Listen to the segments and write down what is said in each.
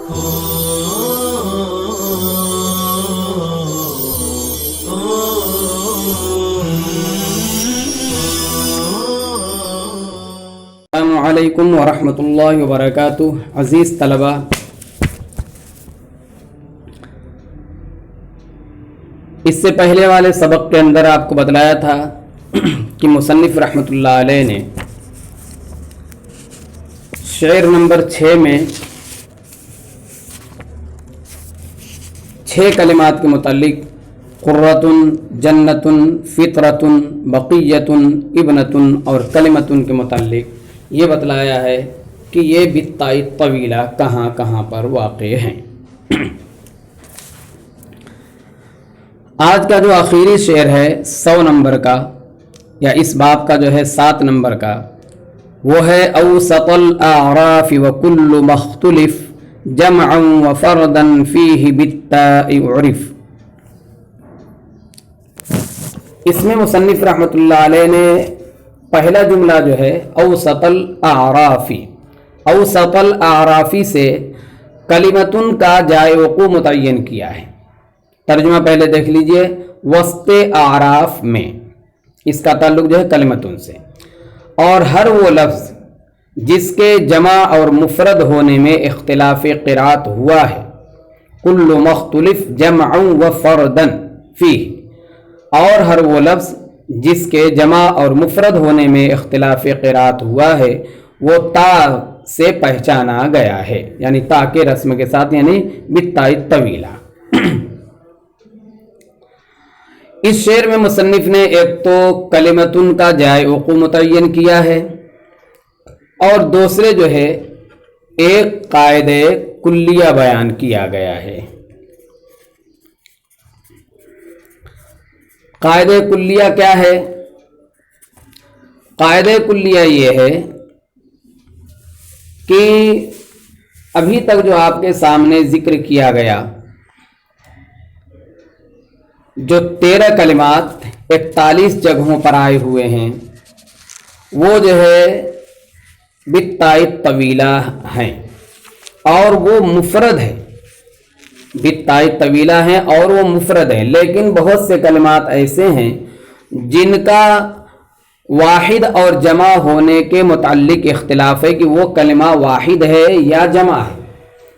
السلام علیکم ورحمۃ اللہ وبرکاتہ۔ عزیز طلبہ، اس سے پہلے والے سبق کے اندر آپ کو بتلایا تھا کہ مصنف رحمۃ اللہ علیہ نے شعر نمبر 6 میں 6 کلمات کے متعلق قرۃن، جنتن، فطرتن، بقیتن، ابنتن اور کلمتن کے متعلق یہ بتلایا ہے کہ یہ بالتاء طویلہ کہاں کہاں پر واقع ہیں۔ آج کا جو آخری شعر ہے 100 نمبر کا، یا اس باب کا جو ہے 7 نمبر کا، وہ ہے اوسط الاعراف وکل مختلف جمعا وفردا فیہ بالتاء عرف۔ اس میں مصنف رحمۃ اللہ علیہ نے پہلا جملہ جو ہے اوسط الاعرافی، اوسط الاعرافی سے کلمتن کا جائے وقوع متعین کیا ہے۔ ترجمہ پہلے دیکھ لیجئے، وسط اعراف میں، اس کا تعلق جو ہے کلمتن سے، اور ہر وہ لفظ جس کے جمع اور مفرد ہونے میں اختلاف قرات ہوا ہے، کل مختلف جمع و فردن فیہ، اور ہر وہ لفظ جس کے جمع اور مفرد ہونے میں اختلاف قرات ہوا ہے وہ تا سے پہچانا گیا ہے، یعنی تا کے رسم کے ساتھ، یعنی بالتاء طویلہ۔ اس شعر میں مصنف نے ایک تو کلمتن کا جائے وقوع متعین کیا ہے، اور دوسرے جو ہے ایک قاعدہ کلیہ بیان کیا گیا ہے۔ قاعدہ کلیہ کیا ہے؟ قاعدہ کلیہ یہ ہے کہ ابھی تک جو آپ کے سامنے ذکر کیا گیا جو 13 کلمات 41 جگہوں پر آئے ہوئے ہیں، وہ جو ہے بالتاء طویلہ ہیں، اور وہ مفرد ہے، بالتاء طویلہ ہیں اور وہ مفرد ہیں۔ لیکن بہت سے کلمات ایسے ہیں جن کا واحد اور جمع ہونے کے متعلق اختلاف ہے کہ وہ کلمہ واحد ہے یا جمع ہے۔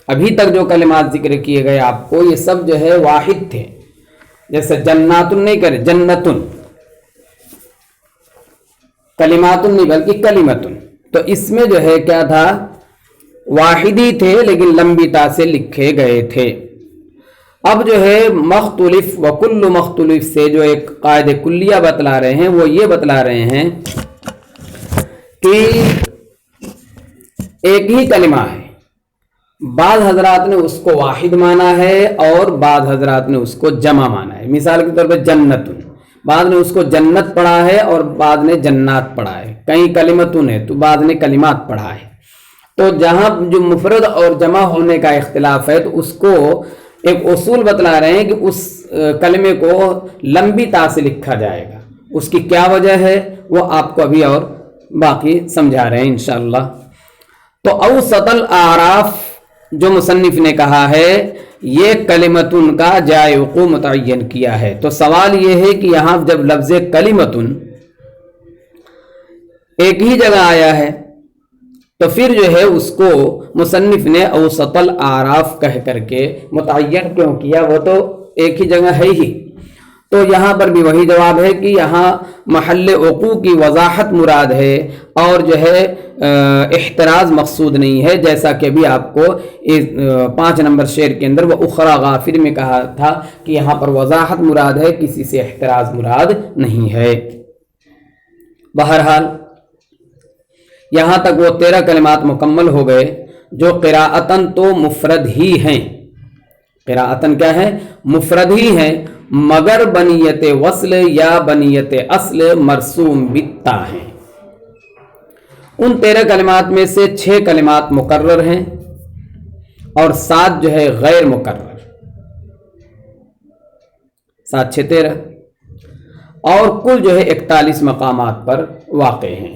ابھی تک جو کلمات ذکر کیے گئے آپ کو، یہ سب جو ہے واحد تھے، جیسے جناتن نہیں کرے، جنتن، کلماتن نہیں بلکہ کلمتن، تو اس میں جو ہے کیا تھا، واحدی تھے لیکن لمبی تا سے لکھے گئے تھے۔ اب جو ہے مختلف وکل مختلف سے جو ایک قاعدہ کلیہ بتلا رہے ہیں، وہ یہ بتلا رہے ہیں کہ ایک ہی کلمہ ہے، بعض حضرات نے اس کو واحد مانا ہے اور بعض حضرات نے اس کو جمع مانا ہے۔ مثال کے طور پہ جنتن، بعض نے اس کو جنت پڑھا ہے اور بعض نے جنات پڑھا ہے، کہیں کلمتن ہے تو بعض نے کلمات پڑھا ہے۔ تو جہاں جو مفرد اور جمع ہونے کا اختلاف ہے تو اس کو ایک اصول بتلا رہے ہیں کہ اس کلمے کو لمبی تا سے لکھا جائے گا۔ اس کی کیا وجہ ہے وہ آپ کو ابھی اور باقی سمجھا رہے ہیں انشاءاللہ۔ تو اوسط الاعراف جو مصنف نے کہا ہے، یہ کلمتن کا جائے وقوع متعین کیا ہے۔ تو سوال یہ ہے کہ یہاں جب لفظ کلمتن ایک ہی جگہ آیا ہے تو پھر جو ہے اس کو مصنف نے اوسط الاعراف کہہ کر کے متعین کیوں کیا؟ وہ تو ایک ہی جگہ ہے ہی۔ تو یہاں پر بھی وہی جواب ہے کہ یہاں محل وقوع کی وضاحت مراد ہے اور جو ہے احتراز مقصود نہیں ہے، جیسا کہ بھی آپ کو 5 نمبر شعر کے اندر وہ اخری غافر میں کہا تھا کہ یہاں پر وضاحت مراد ہے، کسی سے احتراز مراد نہیں ہے۔ بہرحال یہاں تک وہ 13 کلمات مکمل ہو گئے جو قراءتن تو مفرد ہی ہیں، قراءتن کیا ہے؟ مفرد ہی ہیں، مگر بنیت وصل یا بنیت اصل مرسوم بالتا ہیں۔ ان 13 کلمات میں سے 6 کلمات مقرر ہیں اور 7 جو ہے غیر مقرر، 7 6 13، اور کل جو ہے 41 مقامات پر واقع ہیں۔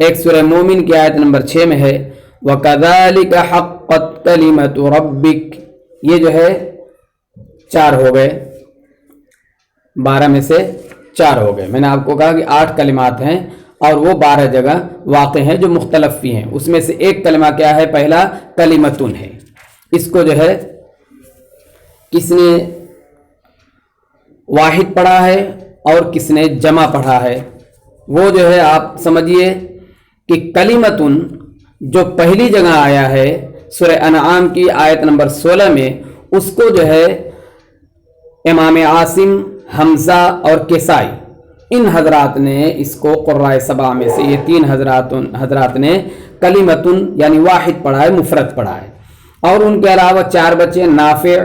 ایک سورہ مومن کی آیت نمبر 6 میں ہے وَكَذَلِكَ حَقَّتْ كَلِمَةُ رَبِّكَ، یہ جو ہے 4 ہو گئے، 12 میں سے 4 ہو گئے۔ میں نے آپ کو کہا کہ 8 کلمات ہیں اور وہ 12 جگہ واقع ہیں جو مختلف بھی ہیں، اس میں سے ایک کلمہ کیا ہے؟ پہلا کلمتن ہے۔ اس کو جو ہے کس نے واحد پڑھا ہے اور کس نے جمع پڑھا ہے؟ وہ جو ہے آپ سمجھیے کہ کلمتن جو پہلی جگہ آیا ہے سورہ انعام کی آیت نمبر 16 میں، اس کو جو ہے امام عاصم، حمزہ اور کسائی، ان حضرات نے اس کو قراء سبع میں سے یہ 3 حضرات نے کلمتن یعنی واحد پڑھا ہے، مفرد پڑھا ہے۔ اور ان کے علاوہ 4 بچے نافع،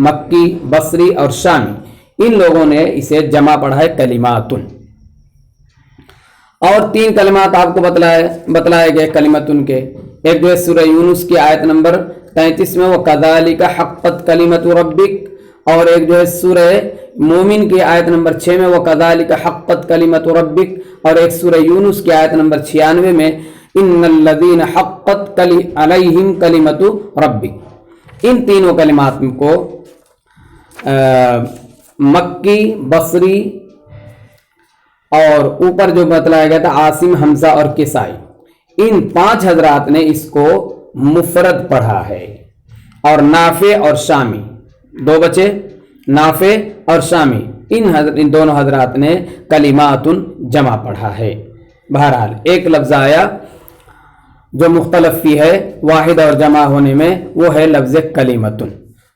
مکی، بصری اور شامی، ان لوگوں نے اسے جمع پڑھا ہے کلماتن۔ اور 3 کلمات آپ کو بتلائے گئے کلمتن کے، ایک جو ہے سورہ یونس کی آیت نمبر 33 میں وَكَذَلِكَ حَقَّتْ كَلِمَةُ رَبِّكَ، اور ایک جو ہے سورہ مومن کی آیت نمبر 6 میں وَكَذَلِكَ حَقَّتْ كَلِمَةُ رَبِّكَ، اور ایک سورہ یونس کی آیت نمبر 96 میں إِنَّ الَّذِينَ حَقَّتْ عَلَيْهِمْ كَلِمَةُ رَبِّكَ۔ ان تینوں کلمات کو مکی، بصری اور اوپر جو بتلایا گیا تھا عاصم، حمزہ اور کسائی، ان 5 حضرات نے اس کو مفرد پڑھا ہے، اور نافع اور شامی 2 بچے، نافع اور شامی، ان دونوں حضرات نے کلماتن جمع پڑھا ہے۔ بہرحال ایک لفظ آیا جو مختلف بھی ہے واحد اور جمع ہونے میں، وہ ہے لفظ کلمتن۔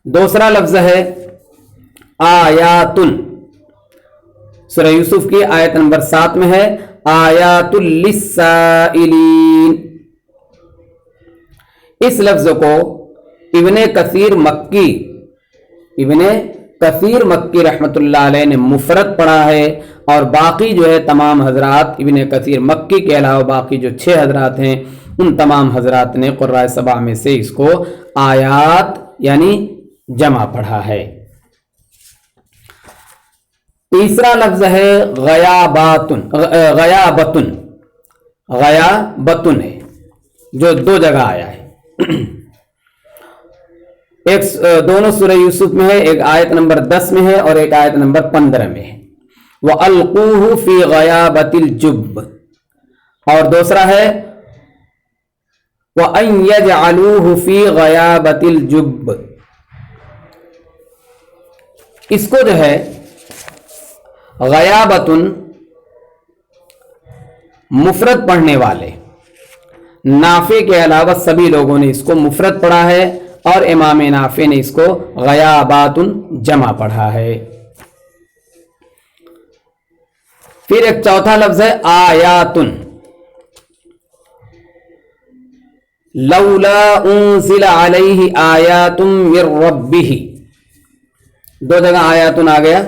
دوسرا لفظ ہے آیاتن، سورہ یوسف کی آیت نمبر 7 میں ہے آیات للسائلین۔ اس لفظ کو ابن کثیر مکی رحمت اللہ علیہ نے مفرد پڑھا ہے، اور باقی جو ہے تمام حضرات ابن کثیر مکی کے علاوہ باقی جو 6 حضرات ہیں ان تمام حضرات نے قراء سبع میں سے اس کو آیات یعنی جمع پڑھا ہے۔ تیسرا لفظ ہے غیابتن ہے، جو 2 جگہ آیا ہے، ایک دونوں سورہ یوسف میں ہے، ایک آیت نمبر 10 میں ہے اور ایک آیت نمبر 15 میں ہے وَأَلْقُوهُ فِي غَيَابَةِ الْجُبِّ، اور دوسرا ہے وَأَن يَجْعَلُوهُ فِي غَيَابَةِ الْجُبِّ۔ اس کو جو ہے غیابتن مفرد پڑھنے والے نافع کے علاوہ سبھی لوگوں نے اس کو مفرد پڑھا ہے، اور امام نافع نے اس کو غیاباتن جمع پڑھا ہے۔ پھر ایک چوتھا لفظ ہے آیاتن، لولا انزل علیہ آیات من ربہ، 2 جگہ آیاتن آ گیا،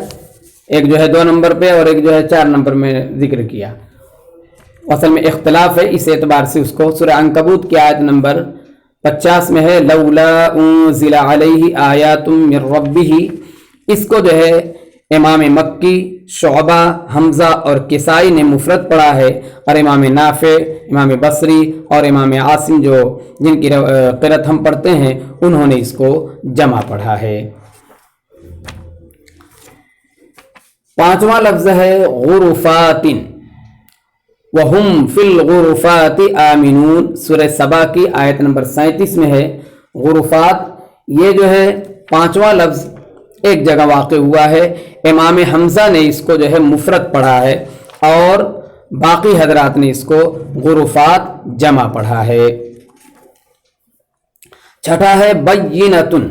ایک جو ہے 2 نمبر پہ اور ایک جو ہے 4 نمبر میں ذکر کیا۔ اصل میں اختلاف ہے، اس اعتبار سے اس کو سورہ عنکبوت کی آیت نمبر 50 میں ہے لولا انزل علیہ آیات من ربہ، اس کو جو ہے امام مکی، شعبہ، حمزہ اور کسائی نے مفرد پڑھا ہے، اور امام نافع، امام بصری اور امام عاصم جن کی قرأت ہم پڑھتے ہیں انہوں نے اس کو جمع پڑھا ہے۔ 5واں لفظ ہے غرفات، وَهُمْ فِي الْغُرُفَاتِ آمِنُونَ، سورہ سبا کی آیت نمبر 37 میں ہے غرفات۔ یہ جو ہے 5واں لفظ ایک جگہ واقع ہوا ہے، امام حمزہ نے اس کو جو ہے مفرد پڑھا ہے، اور باقی حضرات نے اس کو غرفات جمع پڑھا ہے۔ چھٹا ہے بینتن،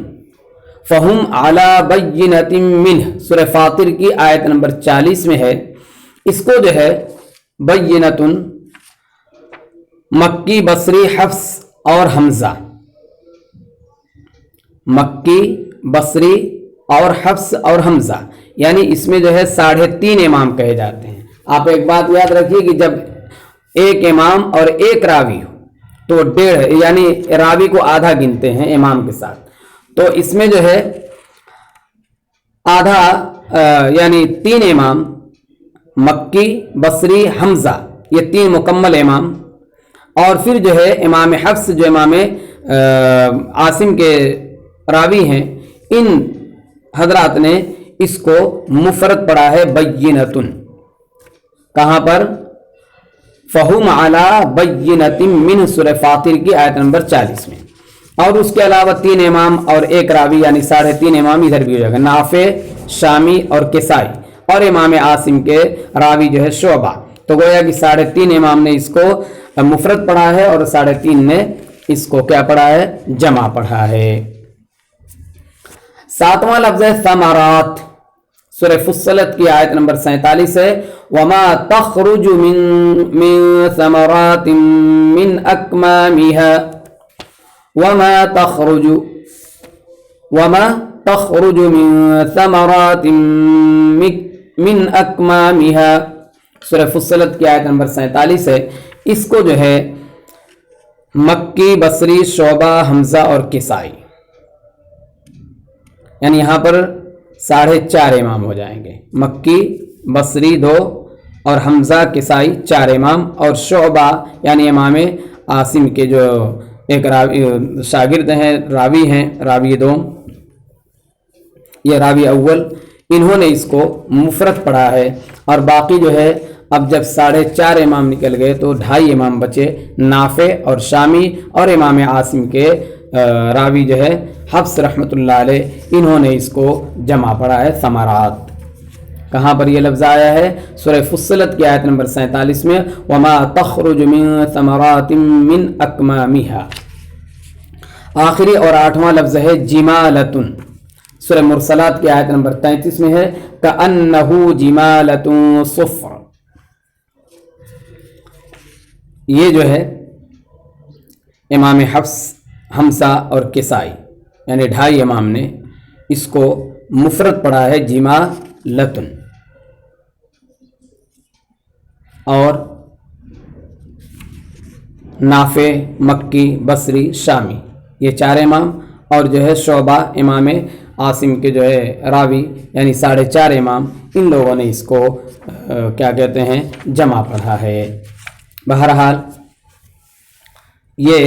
فہم علی بینۃ منہ، سورہ فاطر کی آیت نمبر 40 میں ہے، اس کو جو ہے بینتن مکی، بصری، حفص اور حمزہ، مکی، بصری اور حفص اور حمزہ، یعنی اس میں جو ہے 3.5 امام کہے جاتے ہیں۔ آپ ایک بات یاد رکھیے کہ جب ایک امام اور ایک راوی ہو تو 1.5 یعنی راوی کو آدھا گنتے ہیں امام کے ساتھ، تو اس میں جو ہے آدھا یعنی 3 امام، مکی، بصری، حمزہ، یہ 3 مکمل امام اور پھر جو ہے امام حفص جو امام عاصم کے راوی ہیں، ان حضرات نے اس کو مفرد پڑھا ہے بینتن. کہاں پر؟ فہم علی بینت من سورہ فاطر کی آیت نمبر 40 میں. اور اس کے علاوہ 3 امام اور ایک راوی یعنی 3.5 امام ادھر بھی ہو جائے گا، نافع، شامی اور کسائی، اور امام عاصم کے راوی جو ہے شعبہ. تو گویا کہ 3.5 امام نے اس کو مفرد پڑھا ہے اور 3.5 نے اس کو کیا پڑھا ہے؟ جمع پڑھا ہے. 7واں لفظ ہے ثمرات. سورہ فصلت کی آیت نمبر 47 ہے، وما تخرج من ثمرات من اکمامها وما تخرج من ثمرات من اکمامها. سورہ فصلت کی آیت نمبر 47 ہے. اس کو جو ہے مکی، بصری، شعبہ، حمزہ اور کسائی، یعنی یہاں پر 4.5 امام ہو جائیں گے. مکی، بصری 2 اور حمزہ، کسائی 4 امام، اور شعبہ یعنی امام عاصم کے جو ایک شاگرد ہیں، راوی ہیں، راوی 2، یہ راوی اول، انہوں نے اس کو مفرد پڑھا ہے. اور باقی جو ہے اب جب 4.5 امام نکل گئے تو 2.5 امام بچے، نافع اور شامی اور امام عاصم کے راوی جو ہے حفص رحمۃ اللہ علیہ، انہوں نے اس کو جمع پڑھا ہے ثمرات. کہاں پر یہ لفظ آیا ہے؟ سورہ فصلت کی آیت نمبر 47 میں، وما تخرج من ثمرات من اکمامها. آخری اور 8واں لفظ ہے جمالتن. سورہ مرسلات کی آیت نمبر 33 میں ہے، کأنہ جمالۃ صفر. یہ جو ہے امام حفص، حمزہ اور کسائی یعنی 2.5 امام نے اس کو مفرد پڑھا ہے جمالتن. اور نافع، مکی، بصری، شامی یہ 4 امام، اور جو ہے شعبہ امام عاصم کے جو ہے راوی یعنی 4.5 امام، ان لوگوں نے اس کو کیا کہتے ہیں؟ جمع پڑھا ہے. بہرحال یہ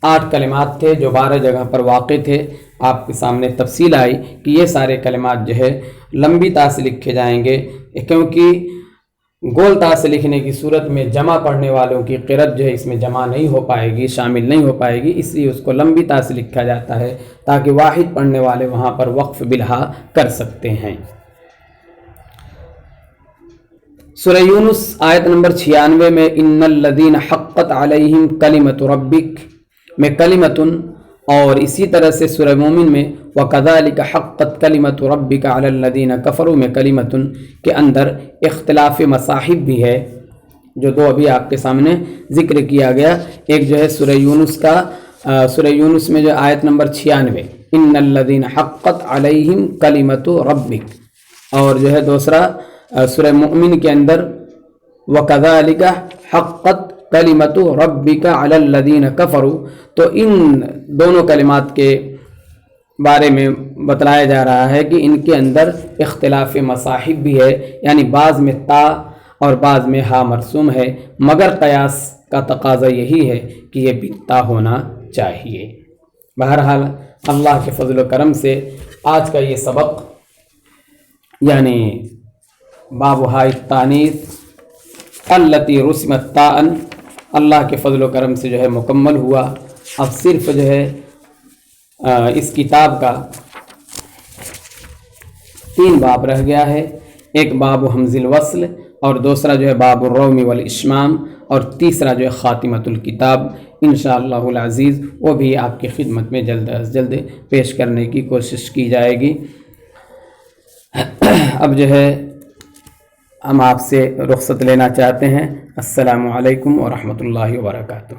8 کلمات تھے جو 12 جگہ پر واقع تھے. آپ کے سامنے تفصیل آئی کہ یہ سارے کلمات جو ہے لمبی تا سے لکھے جائیں گے، کیونکہ گول تا سے لکھنے کی صورت میں جمع پڑھنے والوں کی قرت جو ہے اس میں جمع نہیں ہو پائے گی، شامل نہیں ہو پائے گی، اس لیے اس کو لمبی تا سے لکھا جاتا ہے تاکہ واحد پڑھنے والے وہاں پر وقف بلہا کر سکتے ہیں. سورہ یونس آیت نمبر 96 میں ان الذین حقت علیہم کلمۃ ربک میں کلمتن، اور اسی طرح سے سورہ مومن میں وَكَذَلِكَ حَقَّتْ كَلِمَةُ رَبِّكَ عَلَى الَّذِينَ كَفَرُوا میں کلمتن کے اندر اختلاف مصاحب بھی ہے، جو 2 ابھی آپ کے سامنے ذکر کیا گیا. ایک جو ہے سورہ یونس کا، سورہ یونس میں جو آیت نمبر 96 ان الذین حقت علیہم کلمۃ ربک، اور جو ہے دوسرا سورہ مؤمن کے اندر وَكَذَلِكَ حَقَّتْ کلمۃ ربک علی الذین کفروا. تو ان دونوں کلمات کے بارے میں بتلایا جا رہا ہے کہ ان کے اندر اختلاف مصاحب بھی ہے، یعنی بعض میں تا اور بعض میں ہا مرسوم ہے، مگر قیاس کا تقاضا یہی ہے کہ یہ بتا ہونا چاہیے. بہرحال اللہ کے فضل و کرم سے آج کا یہ سبق یعنی باب ہاء التانیث التی رسمت تاء اللہ کے فضل و کرم سے جو ہے مکمل ہوا. اب صرف جو ہے اس کتاب کا 3 باب رہ گیا ہے. ایک باب حمز الوصل، اور دوسرا جو ہے باب الروم والاشمام، اور تیسرا جو ہے خاتمۃ الکتاب. انشاءاللہ العزیز وہ بھی آپ کی خدمت میں جلد از جلد پیش کرنے کی کوشش کی جائے گی. اب جو ہے ہم آپ سے رخصت لینا چاہتے ہیں. السلام علیکم ورحمۃ اللہ وبرکاتہ.